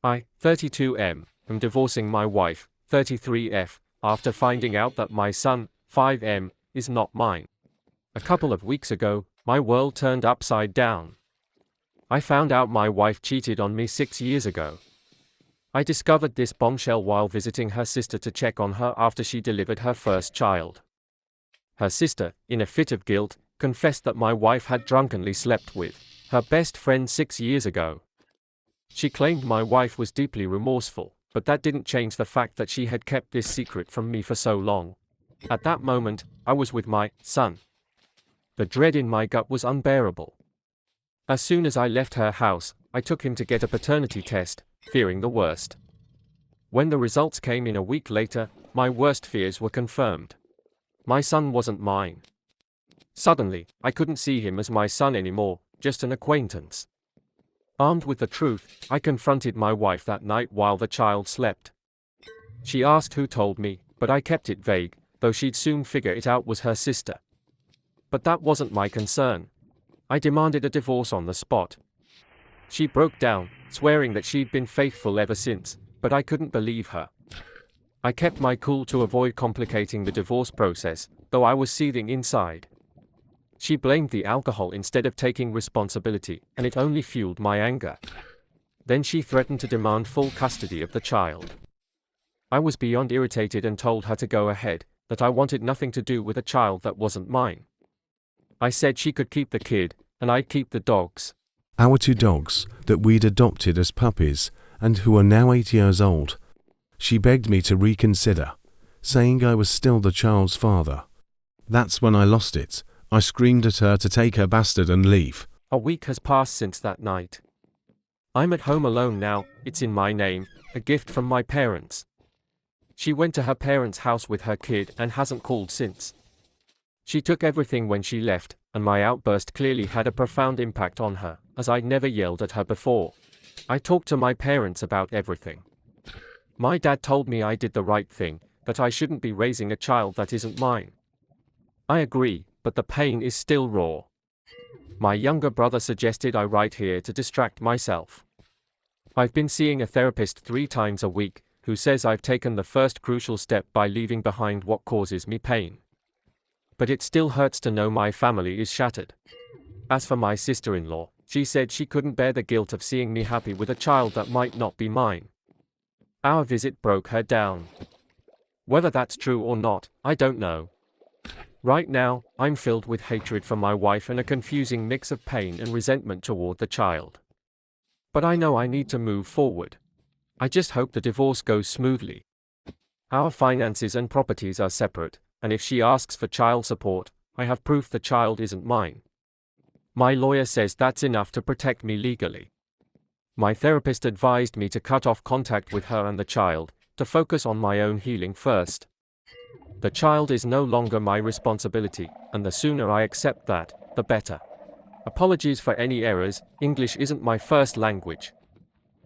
I, 32M, am divorcing my wife, 33F, after finding out that my son, 5M, is not mine. A couple of weeks ago, my world turned upside down. I found out my wife cheated on me 6 years ago. I discovered this bombshell while visiting her sister to check on her after she delivered her first child. Her sister, in a fit of guilt, confessed that my wife had drunkenly slept with her best friend 6 years ago. She claimed my wife was deeply remorseful, but that didn't change the fact that she had kept this secret from me for so long. At that moment, I was with my son. The dread in my gut was unbearable. As soon as I left her house, I took him to get a paternity test, fearing the worst. When the results came in a week later, my worst fears were confirmed. My son wasn't mine. Suddenly, I couldn't see him as my son anymore, just an acquaintance. Armed with the truth, I confronted my wife that night while the child slept. She asked who told me, but I kept it vague, though she'd soon figure it out was her sister. But that wasn't my concern. I demanded a divorce on the spot. She broke down, swearing that she'd been faithful ever since, but I couldn't believe her. I kept my cool to avoid complicating the divorce process, though I was seething inside. She blamed the alcohol instead of taking responsibility, and it only fueled my anger. Then she threatened to demand full custody of the child. I was beyond irritated and told her to go ahead, that I wanted nothing to do with a child that wasn't mine. I said she could keep the kid, and I'd keep the dogs. Our 2 dogs that we'd adopted as puppies and who are now 8 years old. She begged me to reconsider, saying I was still the child's father. That's when I lost it. I screamed at her to take her bastard and leave. A week has passed since that night. I'm at home alone now, it's in my name, a gift from my parents. She went to her parents' house with her kid and hasn't called since. She took everything when she left, and my outburst clearly had a profound impact on her, as I'd never yelled at her before. I talked to my parents about everything. My dad told me I did the right thing, that I shouldn't be raising a child that isn't mine. I agree, but the pain is still raw. My younger brother suggested I write here to distract myself. I've been seeing a therapist 3 times a week, who says I've taken the first crucial step by leaving behind what causes me pain. But it still hurts to know my family is shattered. As for my sister-in-law, she said she couldn't bear the guilt of seeing me happy with a child that might not be mine. Our visit broke her down. Whether that's true or not, I don't know. Right now, I'm filled with hatred for my wife and a confusing mix of pain and resentment toward the child. But I know I need to move forward. I just hope the divorce goes smoothly. Our finances and properties are separate, and if she asks for child support, I have proof the child isn't mine. My lawyer says that's enough to protect me legally. My therapist advised me to cut off contact with her and the child, to focus on my own healing first. The child is no longer my responsibility, and the sooner I accept that, the better. Apologies for any errors, English isn't my first language,